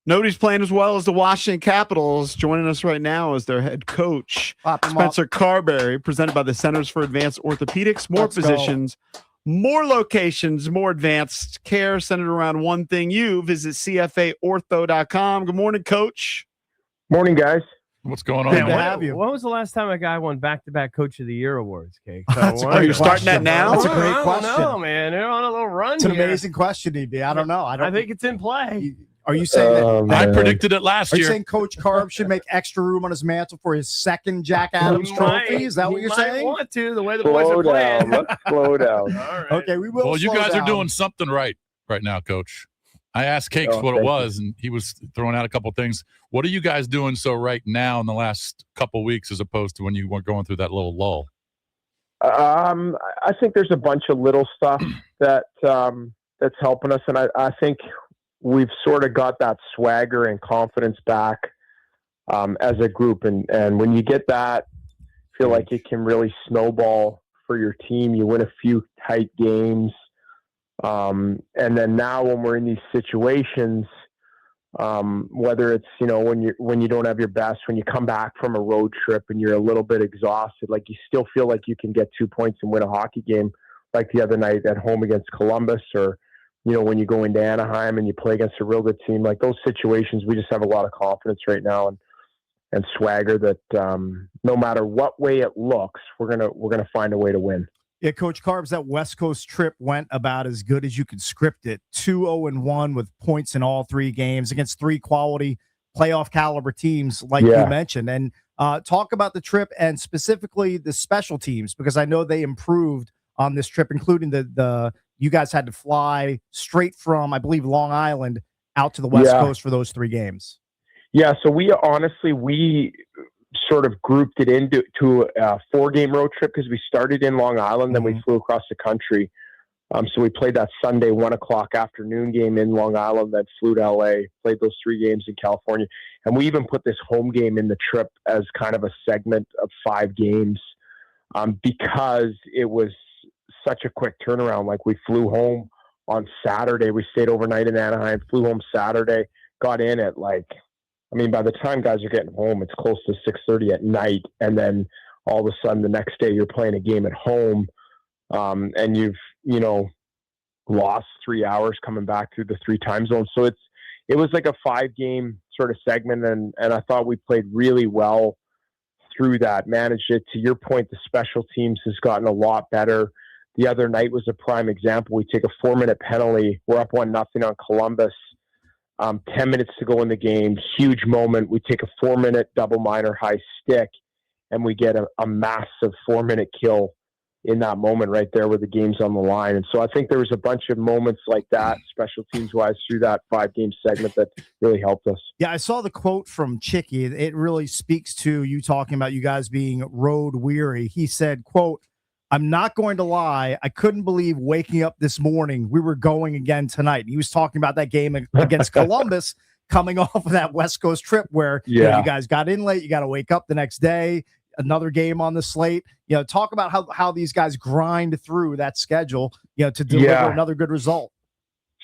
Nobody's playing as well as the Washington Capitals. Joining us right now is their head coach, Spencer Carbery, presented by the Centers for Advanced Orthopedics. More positions, more locations, more advanced care centered around one thing. You visit CFAortho.com. Good morning, Coach. Morning, guys. What's going on? Good to have you. When was the last time a guy won back-to-back Coach of the Year awards, Cake? So are you starting that now? That's a great question. I don't know, man. They're on a little run. It's an amazing question, EB. I don't know. I think it's in play. Are you saying that? I predicted it last year. Are you saying Coach Carb should make extra room on his mantle for his second Jack Adams trophy? Is that what you're saying? Want to, the way the boys are playing. Let's slow down. All right. Okay, we will. Well, you guys are doing something right now, Coach. I asked Cakes what it was, and he was throwing out a couple things. What are you guys doing so right now in the last couple weeks as opposed to when you were going through that little lull? I think there's a bunch of little stuff that that's helping us, and I think we've sort of got that swagger and confidence back as a group. And when you get that, I feel like it can really snowball for your team. You win a few tight games. And then now when we're in these situations, whether it's, when you don't have your best, when you come back from a road trip and you're a little bit exhausted, like you still feel like you can get 2 points and win a hockey game like the other night at home against Columbus, or, when you go into Anaheim and you play against a real good team, like those situations, we just have a lot of confidence right now and swagger that no matter what way it looks, we're gonna find a way to win. Yeah, Coach Carbs, that West Coast trip went about as good as you could script it. 2-0-1 with points in all three games against three quality playoff caliber teams, like you mentioned. And talk about the trip and specifically the special teams, because I know they improved on this trip, including the you guys had to fly straight from, I believe, Long Island out to the West Coast for those three games. Yeah, so we sort of grouped it into a 4-game road trip because we started in Long Island, then we flew across the country. So we played that Sunday 1:00 afternoon game in Long Island, then flew to LA, played those 3 games in California. And we even put this home game in the trip as kind of a segment of 5 games because it was such a quick turnaround. Like we flew home on Saturday, we stayed overnight in Anaheim, flew home Saturday, got in at by the time guys are getting home, it's close to 6:30 at night. And then all of a sudden the next day you're playing a game at home. And you've, lost 3 hours coming back through the 3 time zones. So it was like a 5-game sort of segment. And I thought we played really well through that, managed it. To your point, the special teams has gotten a lot better. The other night was a prime example. We take a 4-minute penalty. We're up 1-0 on Columbus. 10 minutes to go in the game. Huge moment. We take a 4-minute double minor high stick and we get a massive 4-minute kill in that moment right there where the game's on the line. And so I think there was a bunch of moments like that, special teams wise, through that 5-game segment that really helped us. Yeah, I saw the quote from Chicky. It really speaks to you talking about you guys being road weary. He said, quote, "I'm not going to lie. I couldn't believe waking up this morning. We were going again tonight." And he was talking about that game against Columbus coming off of that West Coast trip where you guys got in late. You got to wake up the next day. Another game on the slate. Talk about how these guys grind through that schedule, to deliver another good result.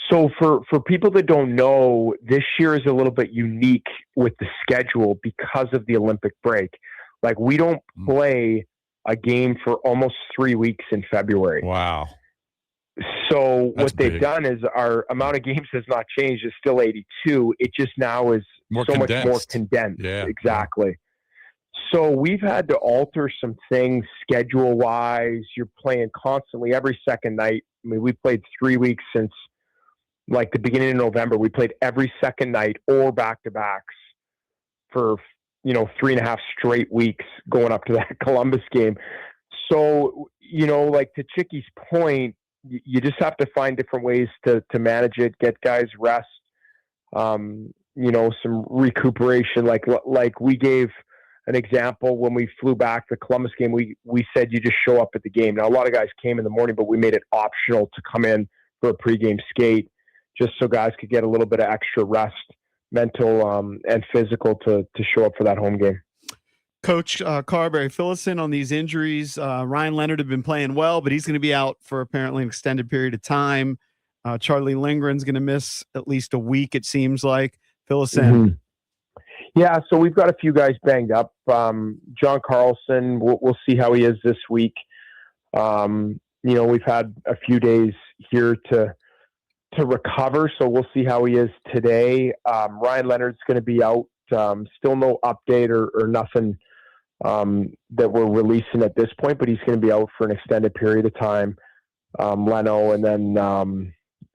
So for people that don't know, this year is a little bit unique with the schedule because of the Olympic break. Like we don't play a game for almost 3 weeks in February. Wow. So what they've done is our amount of games has not changed. It's still 82. It just now is much more condensed. Yeah. Exactly. So we've had to alter some things schedule-wise. You're playing constantly every second night. I mean, we played 3 weeks since like the beginning of November. We played every second night or back-to-backs for 3.5 straight weeks going up to that Columbus game. So, like to Chicky's point, you just have to find different ways to manage it, get guys rest, some recuperation. Like we gave an example when we flew back the Columbus game, we said you just show up at the game. Now, a lot of guys came in the morning, but we made it optional to come in for a pregame skate just so guys could get a little bit of extra rest, mental and physical, to show up for that home game. Coach Carbery, fill us in on these injuries. Ryan Leonard had been playing well, but he's going to be out for apparently an extended period of time. Charlie Lindgren's going to miss at least a week, it seems like. Fill us in. Yeah, so we've got a few guys banged up. John Carlson, we'll see how he is this week. We've had a few days here to recover, so we'll see how he is today. Ryan Leonard's going to be out. Still no update or nothing that we're releasing at this point, but he's going to be out for an extended period of time. Leno, and then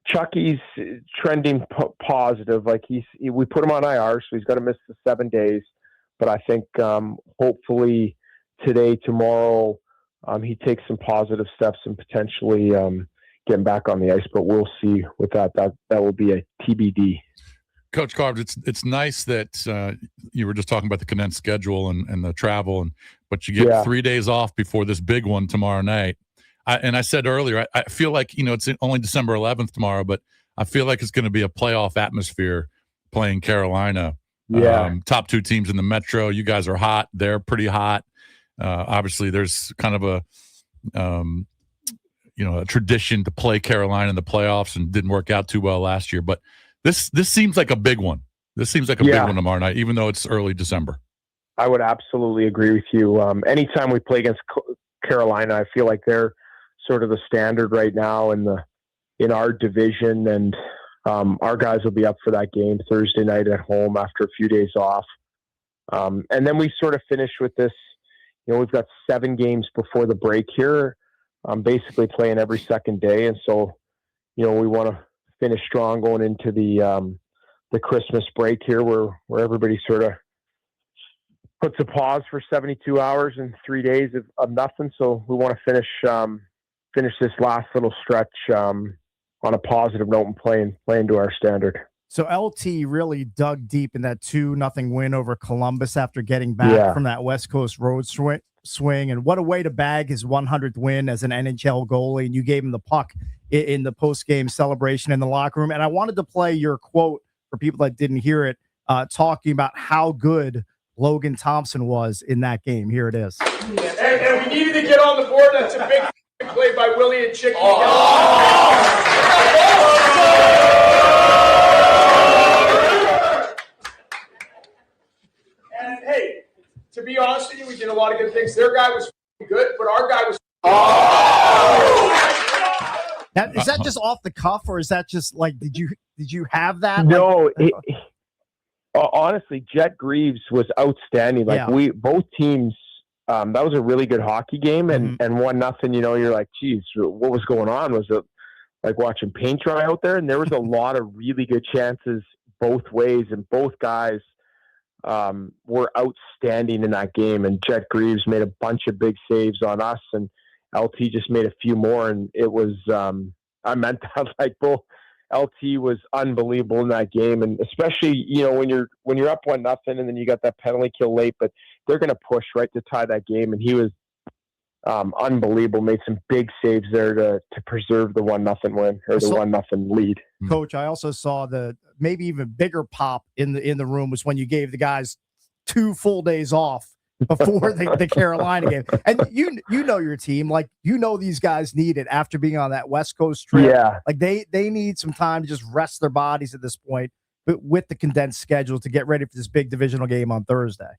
Chucky's trending positive. Like we put him on IR, so he's got to miss the 7 days. But I think hopefully today, tomorrow, he takes some positive steps and potentially getting back on the ice. But we'll see with that. That will be a TBD. Coach Carb, it's nice that you were just talking about the condensed schedule and the travel, but you get 3 days off before this big one tomorrow night. I said earlier, I feel like, it's only December 11th tomorrow, but I feel like it's going to be a playoff atmosphere playing Carolina. Yeah. Top two teams in the Metro. You guys are hot. They're pretty hot. Obviously, there's kind of a tradition to play Carolina in the playoffs, and didn't work out too well last year. But this seems like a big one. This seems like a big one tomorrow night, even though it's early December. I would absolutely agree with you. Anytime we play against Carolina, I feel like they're sort of the standard right now in our division, and our guys will be up for that game Thursday night at home after a few days off. And then we sort of finish with this, we've got 7 games before the break here, basically playing every second day. And so, we want to finish strong going into the Christmas break here where everybody sort of puts a pause for 72 hours and 3 days of nothing. So we want to finish this last little stretch on a positive note and playing to our standard. So LT really dug deep in that 2-0 win over Columbus after getting back from that West Coast road swing. And what a way to bag his 100th win as an NHL goalie. And you gave him the puck in the post-game celebration in the locker room. And I wanted to play your quote for people that didn't hear it, talking about how good Logan Thompson was in that game. Here it is. And we needed to get on the board. That's a big play by Willie and Chicky. And hey, to be honest with you, we did a lot of good things. Their guy was good, but our guy was. Now, is that just off the cuff, or is that just like did you have that? No, honestly, Jet Greaves was outstanding. Like both teams. That was a really good hockey game, and 1-0. You're like, geez, what was going on? Was it like watching paint dry out there? And there was a lot of really good chances both ways, and both guys were outstanding in that game. And Jet Greaves made a bunch of big saves on us, and LT just made a few more. And it was, I meant that, like, both. LT was unbelievable in that game, and especially when you're up 1-0 and then you got that penalty kill late, but they're going to push right to tie that game, and he was unbelievable. Made some big saves there to preserve the 1-0 win or the 1-0 lead. Coach, I also saw the maybe even bigger pop in the room was when you gave the guys 2 full days off before the Carolina game. And you know your team, like, these guys need it after being on that West Coast trip. Yeah. Like they need some time to just rest their bodies at this point, but with the condensed schedule to get ready for this big divisional game on Thursday.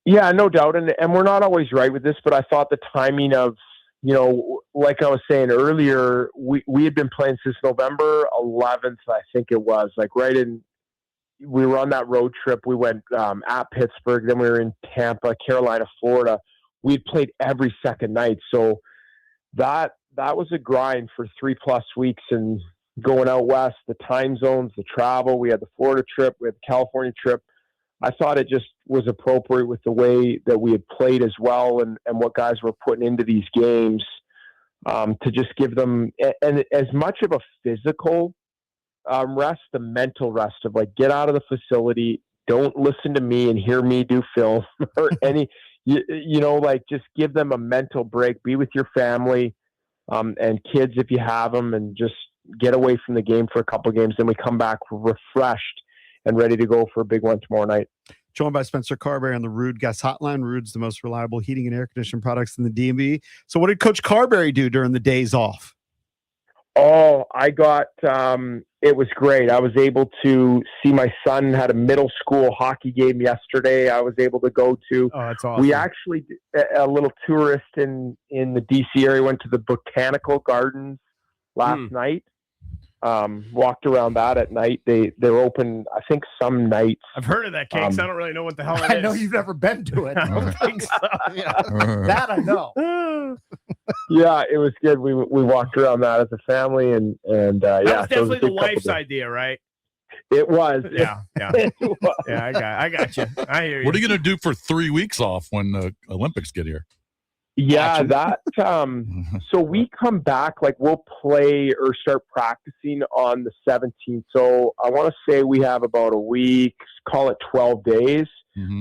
Yeah, no doubt. And we're not always right with this, but I thought the timing of, like I was saying earlier, we had been playing since November 11th, I think it was, like we were on that road trip. We went at Pittsburgh, then we were in Tampa, Carolina, Florida. We'd played every second night. So that was a grind for 3+ weeks, and going out west, the time zones, the travel. We had the Florida trip, we had the California trip. I thought it just was appropriate with the way that we had played as well, and what guys were putting into these games, to just give them and as much of a physical rest, the mental rest of, like, get out of the facility, don't listen to me and hear me do film or any, like, just give them a mental break, be with your family, and kids if you have them, and just get away from the game for a couple of games. Then we come back refreshed and ready to go for a big one tomorrow night. Joined by Spencer Carbery on the Rude Guest Hotline. Rude's the most reliable heating and air conditioning products in the DMV. So what did Coach Carbery do during the days off? Oh, I got It was great. I was able to see my son had a middle school hockey game yesterday. I was able to go to. Oh, that's awesome. We actually a little tourist in the DC area went to the Botanical Gardens last night. Walked around that at night. They're open, I think, some nights. I've heard of that, Cakes. I don't really know what the hell it is. I know you've never been to it. I don't think so. That I know. Yeah, it was good. We walked around that as a family, and That yeah, was so it was definitely a the good couple wife's days. idea, right? It was. Yeah. It was. Yeah, I got you. I hear you. What are you going to do for 3 weeks off when the Olympics get here? Yeah, that. So we come back, like we'll play or start practicing on the 17th. So I want to say we have about a week, call it 12 days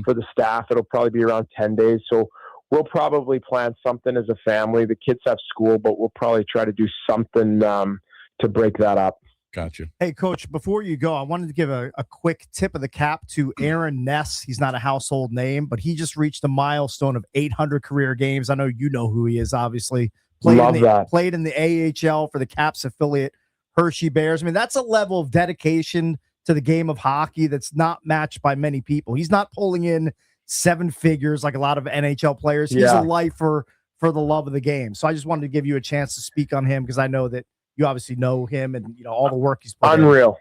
for the staff. It'll probably be around 10 days. So we'll probably plan something as a family. The kids have school, but we'll probably try to do something to break that up. Gotcha. Hey, Coach, before you go, I wanted to give a quick tip of the cap to Aaron Ness. He's not a household name, but he just reached a milestone of 800 career games. I know you know who he is, obviously. Played in the AHL for the Caps affiliate Hershey Bears. I mean, that's a level of dedication to the game of hockey that's not matched by many people. He's not pulling in 7 figures like a lot of NHL players. He's a lifer for the love of the game. So I just wanted to give you a chance to speak on him because I know that you obviously know him and all the work he's put in. Unreal.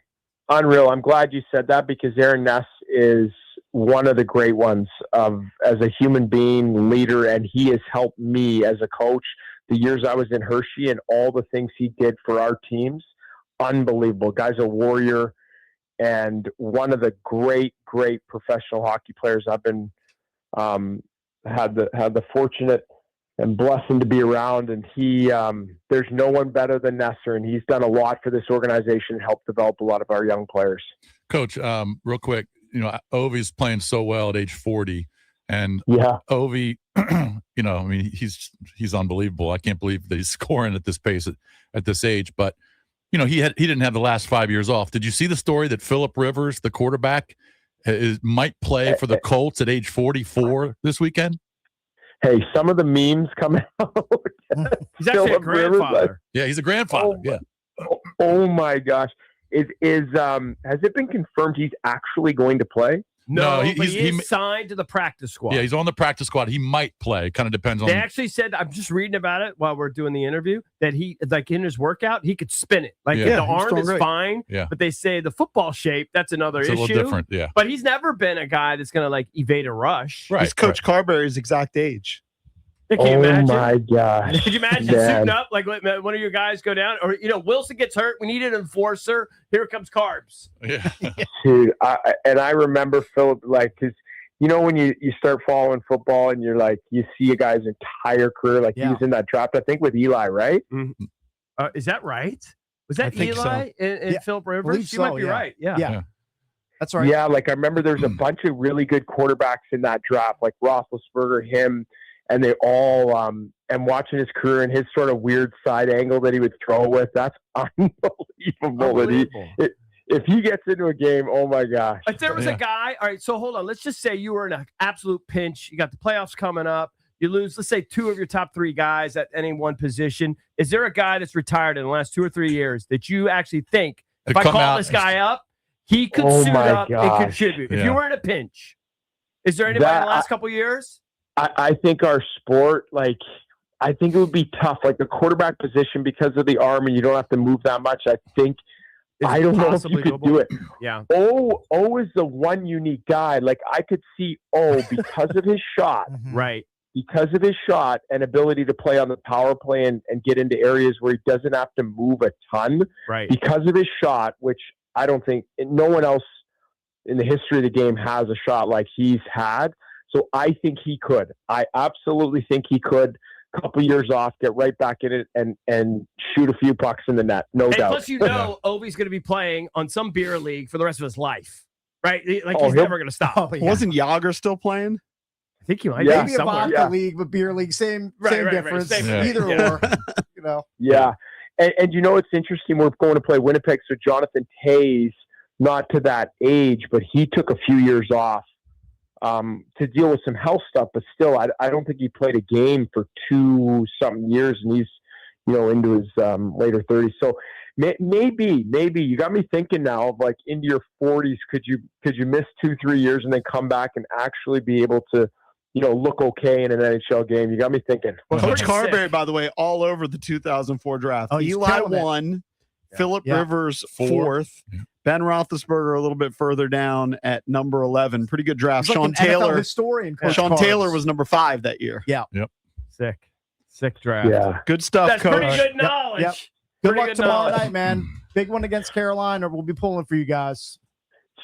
I'm glad you said that because Aaron Ness is one of the great ones as a human being, leader, and he has helped me as a coach the years I was in Hershey and all the things he did for our teams. Unbelievable. Guy's a warrior and one of the great professional hockey players I've been had the fortunate and blessing to be around, and he there's no one better than Nesser, and he's done a lot for this organization and helped develop a lot of our young players. Coach, real quick, Ovi's playing so well at age 40, and Ovi, I mean, he's unbelievable. I can't believe that he's scoring at this pace at this age, but he didn't have the last 5 years off. Did you see the story that Phillip Rivers, the quarterback, might play for the Colts at age 44 this weekend? Hey, some of the memes come out. He's actually a grandfather. Yeah, he's a grandfather. Oh my gosh. Has it been confirmed he's actually going to play? No, he's signed to the practice squad. Yeah, he's on the practice squad. He might play. Kind of depends on. They actually said, I'm just reading about it while we're doing the interview, that he, like in his workout, he could spin it. Like the arm is fine. Yeah. But they say the football shape, that's another issue. A little different. Yeah. But he's never been a guy that's going to like evade a rush. Right. He's Coach Carbery's exact age. Can you imagine? My gosh. Could you imagine suiting up like let one of your guys go down? Or, Wilson gets hurt. We need an enforcer. Here comes Carbs. Yeah. Dude, I remember Phillip, like, because, when you start following football and you're like, you see a guy's entire career, like he was in that draft, I think, with Eli, right? Mm-hmm. Is that right? Was that Eli and Phillip Rivers? You might be right. Yeah. That's right. Yeah, like I remember there's a bunch of really good quarterbacks in that draft, like Roethlisberger, him, and they all and watching his career and his sort of weird side angle that he would throw with, that's unbelievable. If he gets into a game, oh my gosh. If there was a guy, all right, so hold on. Let's just say you were in an absolute pinch. You got the playoffs coming up. You lose, let's say, 2 of your top 3 guys at any one position. Is there a guy that's retired in the last 2 or 3 years that you actually think, if I call this guy up, he could suit up and contribute? If you were in a pinch, is there anybody in the last couple of years? I think our sport, I think it would be tough. Like the quarterback position, because of the arm and you don't have to move that much, I think, I don't know if you could do it. Yeah. O is the one unique guy. Like I could see O because of his shot. Right. Because of his shot and ability to play on the power play and get into areas where he doesn't have to move a ton. Right. Because of his shot, which I don't think no one else in the history of the game has a shot like he's had. So I think he could. I absolutely think he could. A couple years off, get right back in it, and shoot a few pucks in the net. No doubt. Plus, Ovi's going to be playing on some beer league for the rest of his life, right? Like he's never going to stop. Wasn't Yager still playing? I think he might. Maybe a vodka league, but beer league, same difference. Either or. Yeah, and it's interesting. We're going to play Winnipeg, so Jonathan Tays, not to that age, but he took a few years off to deal with some health stuff, but still, I don't think he played a game for 2-something years, and he's, into his later 30s. So Maybe you got me thinking now of like into your 40s. Could you miss 2-3 years and then come back and actually be able to, look okay in an NHL game? You got me thinking. Well, Coach Pretty Carbery, sick. by the way, all over the 2004 draft. Oh, he's Eli killing it. 1, Phillip Yeah. Rivers 4. 4th, Yeah. Ben Roethlisberger a little bit further down at number 11. Pretty good draft. He's like Sean an NFL Taylor. historian. Coach Sean Cards. Taylor was number 5 that year. Sick draft. Yeah. Good stuff, That's Coach. pretty good knowledge. Yep. Good Pretty luck good tomorrow knowledge. night, man. Big one against Carolina. We'll be pulling for you guys.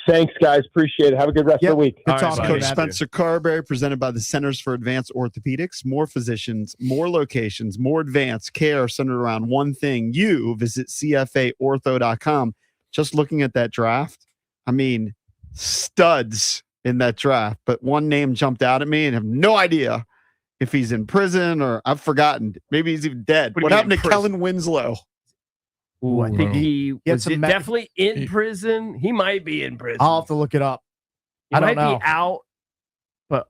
Thanks, guys. Appreciate it. Have a good rest of the week. Good All right, talking to you, buddy. Coach man. Spencer Carbery, presented by the Centers for Advanced Orthopedics. More physicians, more locations, more advanced care centered around one thing. You visit CFAortho.com. Just looking at that draft, I mean, studs in that draft. But one name jumped out at me and I have no idea if he's in prison or I've forgotten. Maybe he's even dead. What do you What mean happened in to prison? Kellen Winslow? Ooh, I think he had was some definitely in he- prison. He might be in prison. I'll have to look it up. He I don't might know. be out.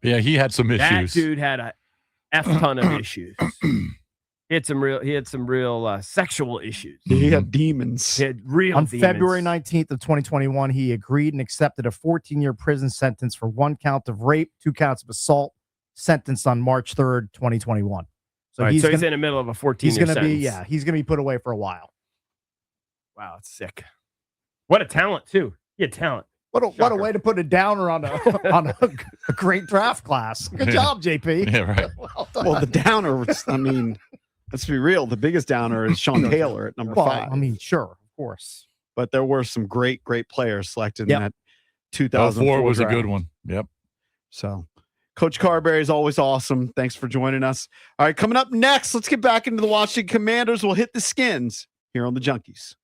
Yeah, he had some That issues. dude had a F ton of issues. He had some real sexual issues. He had demons. He had real On demons. February 19th of 2021, he agreed and accepted a 14-year prison sentence for 1 count of rape, 2 counts of assault, sentenced on March 3rd, 2021. So All right, he's so gonna, he's in the middle of a 14 he's year gonna be sentence. he's gonna be put away for a while. Wow, it's sick. What a talent, too. He had talent. What a Shocker. way to put a downer on a great draft class. Good Yeah. job, JP. Yeah, right. Well done. Well, the downer was, I mean, let's be real. The biggest downer is Sean Taylor at number Well, 5. I mean, sure, of course. But there were some great players selected Yep. in that 2004 4 was a draft. good one. Yep. So, Coach Carbery is always awesome. Thanks for joining us. All right, coming up next, let's get back into the Washington Commanders. We'll hit the Skins here on the Junkies.